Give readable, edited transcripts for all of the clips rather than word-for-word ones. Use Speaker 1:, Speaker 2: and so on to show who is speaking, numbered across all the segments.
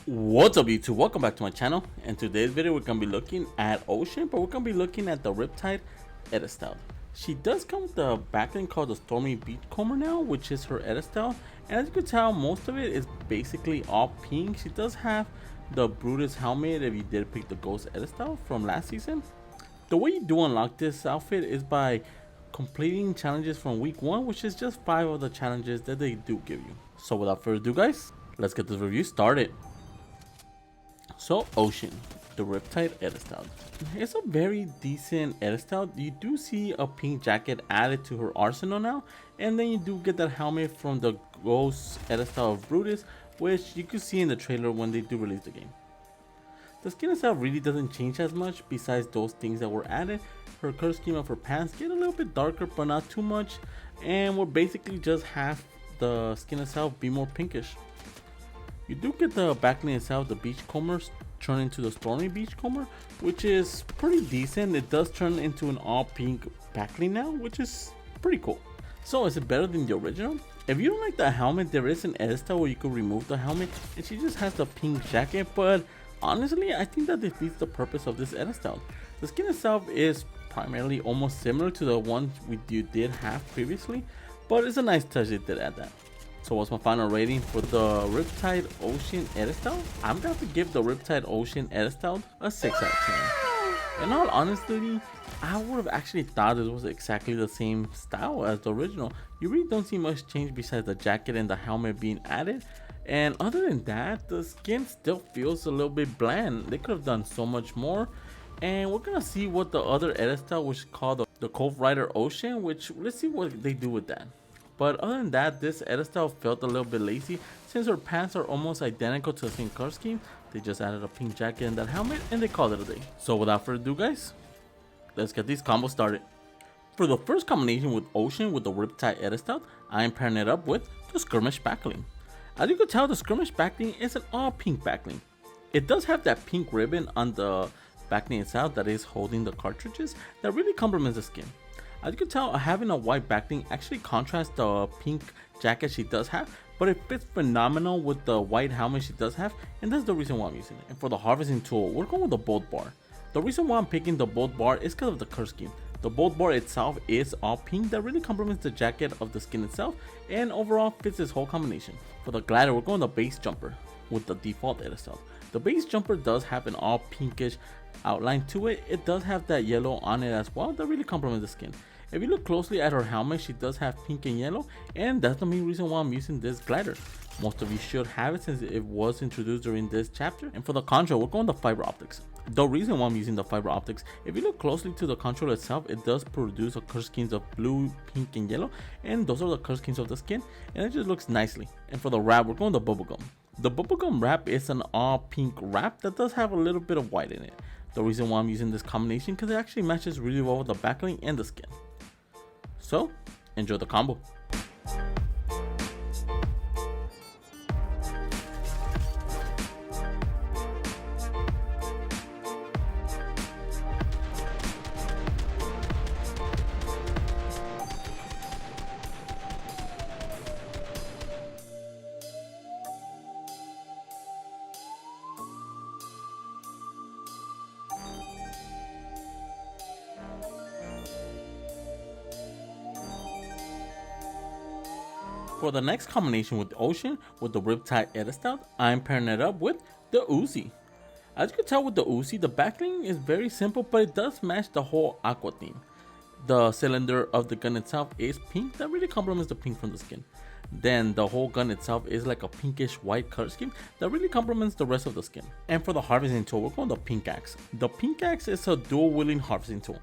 Speaker 1: What's up YouTube, welcome back to my channel. In today's video we're going to be looking at Ocean, but we're going to be looking at the Riptide edit style. She does come with the backling called the Stormy Beachcomber now, which is her edit style, and as you can tell most of it is basically all pink. She does have the Brutus helmet if you did pick the Ghost edit style from last season. The way you do unlock this outfit is by completing challenges from week 1, which is just 5 of the challenges that they do give you. So without further ado guys, let's get this review started. So Ocean, the Riptide edit style. It's a very decent edit style. You do see a pink jacket added to her arsenal now, and then you do get that helmet from the Ghost edit style of Brutus, which you could see in the trailer when they do release the game. The skin itself really doesn't change as much besides those things that were added. Her color scheme of her pants get a little bit darker but not too much, and we'll basically just have the skin itself be more pinkish. You do get the backling itself, the Beachcomber, turn into the Stormy Beachcomber, which is pretty decent. It does turn into an all pink backling now, which is pretty cool. So is it better than the original? If you don't like the helmet, there is an edit style where you could remove the helmet and she just has the pink jacket, but honestly I think that defeats the purpose of this edit style. The skin itself is primarily almost similar to the one you did have previously, but it's a nice touch they did add that. So what's my final rating for the Riptide Ocean edit style? I'm going to have to give the Riptide Ocean edit style a 6 out of 10. In all honesty, I would have actually thought this was exactly the same style as the original. You really don't see much change besides the jacket and the helmet being added. And other than that, the skin still feels a little bit bland. They could have done so much more. And we're going to see what the other edit style, which is called the Cove Rider Ocean, which let's see what they do with that. But other than that, this edit style felt a little bit lazy since her pants are almost identical to the same color scheme. They just added a pink jacket and that helmet and they called it a day. So without further ado guys, let's get these combos started. For the first combination with Ocean with the Riptide edit style, I am pairing it up with the Skirmish backling. As you can tell, the Skirmish backling is an all pink backling. It does have that pink ribbon on the backling itself that is holding the cartridges that really complements the skin. As you can tell, having a white backling actually contrasts the pink jacket she does have, but it fits phenomenal with the white helmet she does have, and that's the reason why I'm using it. And for the harvesting tool, we're going with the bolt bar. The reason why I'm picking the bolt bar is because of the color scheme. The bolt bar itself is all pink that really complements the jacket of the skin itself, and overall fits this whole combination. For the glider, we're going with the base jumper with the default edit style. The base jumper does have an all pinkish outline to it. It does have that yellow on it as well that really complements the skin. If you look closely at her helmet, she does have pink and yellow, and that's the main reason why I'm using this glider. Most of you should have it since it was introduced during this chapter. And for the control, we're going the fiber optics. The reason why I'm using the fiber optics, if you look closely to the control itself, it does produce a color schemes of blue, pink, and yellow, and those are the color schemes of the skin, and it just looks nicely. And for the wrap, we're going the bubblegum. The bubblegum wrap is an all pink wrap that does have a little bit of white in it. The reason why I'm using this combination because it actually matches really well with the backling and the skin. So, enjoy the combo. For the next combination with Ocean with the Riptide edit style, I am pairing it up with the Uzi. As you can tell with the Uzi, the backling is very simple, but it does match the whole aqua theme. The cylinder of the gun itself is pink, that really complements the pink from the skin. Then the whole gun itself is like a pinkish white color scheme that really complements the rest of the skin. And for the harvesting tool, we're going the pink axe. The pink axe is a dual wielding harvesting tool.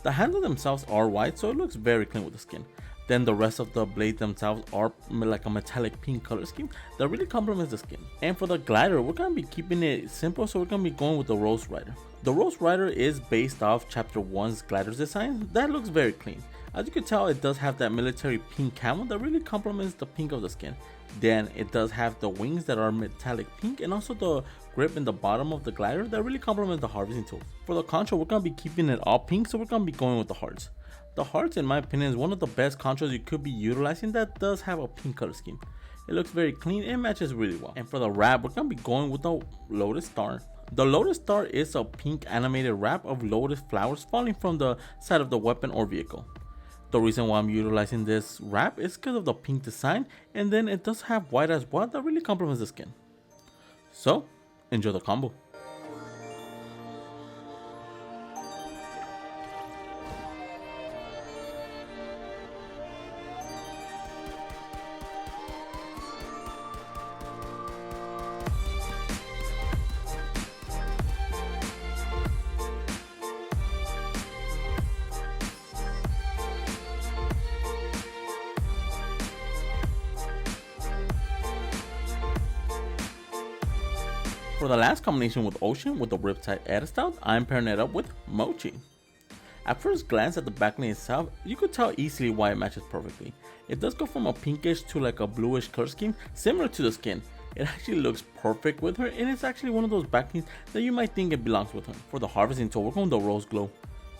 Speaker 1: The handles themselves are white, so it looks very clean with the skin. Then the rest of the blades themselves are like a metallic pink color scheme that really complements the skin. And for the glider, we're going to be keeping it simple, so we're going to be going with the Rose Rider. The Rose Rider is based off chapter 1's glider's design that looks very clean. As you can tell, it does have that military pink camo that really complements the pink of the skin. Then it does have the wings that are metallic pink, and also the grip in the bottom of the glider that really complements the harvesting tool. For the control, we're going to be keeping it all pink, so we're going to be going with the hearts. The hearts, in my opinion, is one of the best contras you could be utilizing that does have a pink color scheme. It looks very clean and matches really well. And for the wrap, we're going to be going with the Lotus Star. The Lotus Star is a pink animated wrap of lotus flowers falling from the side of the weapon or vehicle. The reason why I'm utilizing this wrap is because of the pink design, and then it does have white as well that really complements the skin. So, enjoy the combo. For the last combination with Ocean with the Riptide Edit, I'm pairing it up with Mochi. At first glance at the backline itself, you could tell easily why it matches perfectly. It does go from a pinkish to like a bluish color scheme similar to the skin. It actually looks perfect with her, and it's actually one of those backlines that you might think it belongs with her. For the harvesting tool, we're going with the Rose Glow.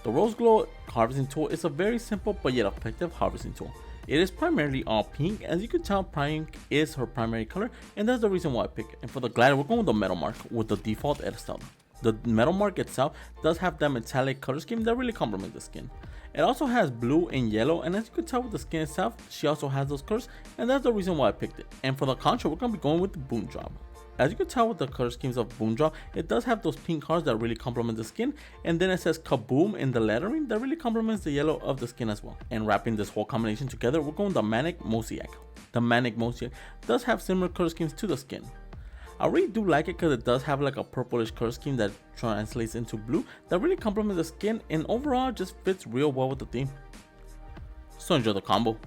Speaker 1: The Rose Glow harvesting tool is a very simple but yet effective harvesting tool. It is primarily all pink, as you can tell pink is her primary color, and that's the reason why I pick it. And for the glider, we're going with the Metal Mark with the default edit style. The Metal Mark itself does have that metallic color scheme that really complements the skin. It also has blue and yellow, and as you can tell with the skin itself, she also has those colors, and that's the reason why I picked it. And for the contour, we're going to be going with the Boom Drop. As you can tell with the color schemes of Boom Drop, it does have those pink hearts that really complement the skin, and then it says Kaboom in the lettering that really complements the yellow of the skin as well. And wrapping this whole combination together, we're going with the Manic Mosaic. The Manic Mosaic does have similar color schemes to the skin. I really do like it because it does have like a purplish color scheme that translates into blue that really complements the skin, and overall just fits real well with the theme. So enjoy the combo.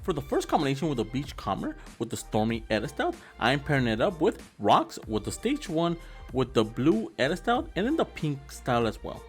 Speaker 1: For the first combination with the Beachcomber with the Stormy edit style, I'm pairing it up with Rocks with the Stage 1 with the blue edit style and then the pink style as well.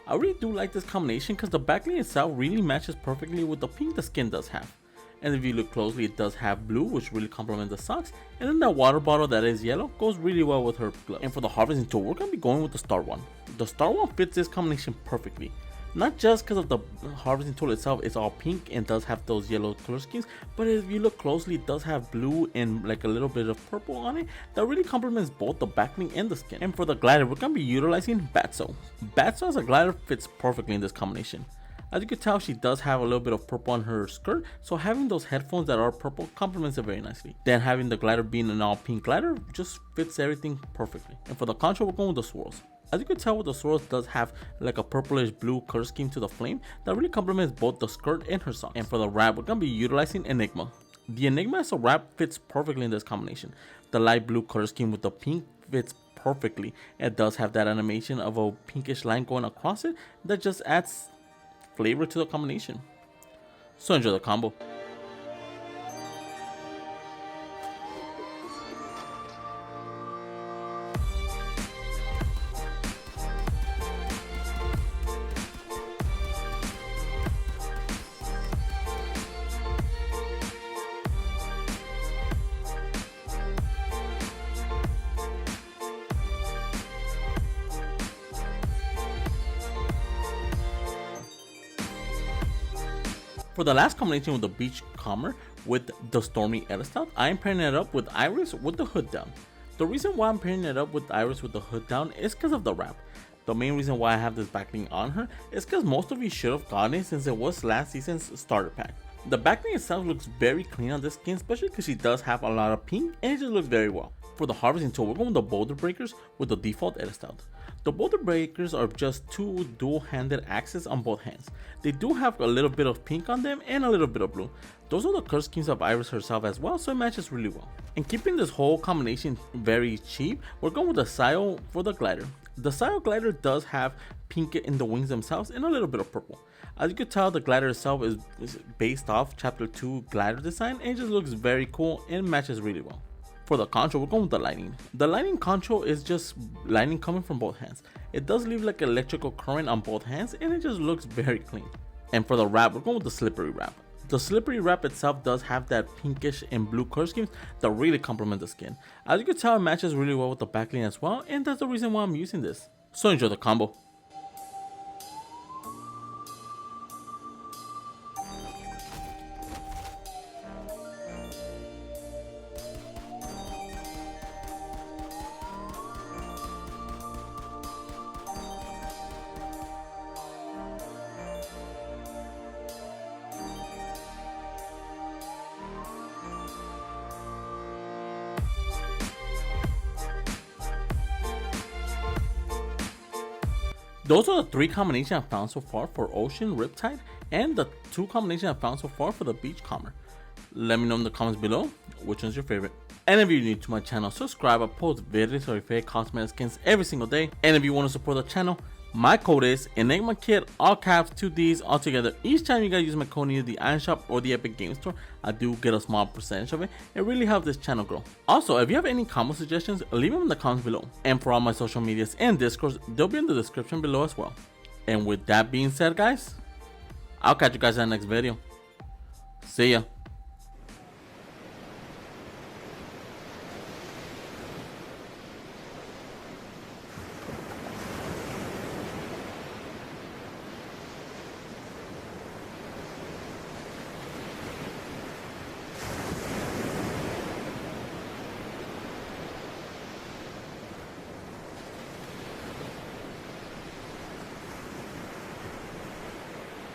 Speaker 1: I really do like this combination because the backline itself really matches perfectly with the pink the skin does have. And if you look closely, it does have blue, which really complements the socks, and then that water bottle that is yellow goes really well with her gloves. And for the harvesting tool, we're going to be going with the Star One. The Star One fits this combination perfectly. Not just because of the harvesting tool itself, it's all pink and does have those yellow color schemes, but if you look closely, it does have blue and like a little bit of purple on it that really complements both the backling and the skin. And for the glider, we're going to be utilizing Batso. Batso as a glider fits perfectly in this combination. As you can tell, she does have a little bit of purple on her skirt, so having those headphones that are purple complements it very nicely. Then having the glider being an all pink glider just fits everything perfectly. And for the contour, we're going with the swirls. As you can tell with the swirls, does have like a purplish blue color scheme to the flame that really complements both the skirt and her socks. And for the wrap, we're going to be utilizing Enigma. The Enigma as a wrap fits perfectly in this combination. The light blue color scheme with the pink fits perfectly. It does have that animation of a pinkish line going across it that just adds flavor to the combination. So enjoy the combo. For the last combination with the Beachcomber with the Stormy edit style, I am pairing it up with Iris with the hood down. The reason why I'm pairing it up with Iris with the hood down is because of the wrap. The main reason why I have this backling on her is because most of you should have gotten it since it was last season's starter pack. The backling itself looks very clean on this skin, especially because she does have a lot of pink and it just looks very well. For the harvesting tool, we're going with the Boulder Breakers with the default edit style. The Boulder Breakers are just two dual-handed axes on both hands. They do have a little bit of pink on them and a little bit of blue. Those are the color schemes of Iris herself as well, so it matches really well. And keeping this whole combination very cheap, we're going with the Sio for the glider. The Silo glider does have pink in the wings themselves and a little bit of purple. As you can tell, the glider itself is based off chapter 2 glider design and it just looks very cool and matches really well. For the control, we're going with the lightning. The lightning control is just lightning coming from both hands. It does leave like electrical current on both hands and it just looks very clean. And for the wrap, we're going with the slippery wrap. The slippery wrap itself does have that pinkish and blue color schemes that really complement the skin. As you can tell, it matches really well with the backling as well, and that's the reason why I'm using this. So enjoy the combo. Those are the 3 combinations I've found so far for Ocean, Riptide, and the 2 combinations I've found so far for the Beachcomber. Let me know in the comments below which one's your favorite. And if you're new to my channel, subscribe. I post videos of your favorite cosmetic skins every single day. And if you want to support the channel, my code is ENIGMAKIDD, all caps, 2 D's, all together. Each time you guys use my code in either the Iron Shop or the Epic Game Store, I do get a small percentage of it. It really helps this channel grow. Also, if you have any combo suggestions, leave them in the comments below. And for all my social medias and Discords, they'll be in the description below as well. And with that being said, guys, I'll catch you guys in the next video. See ya.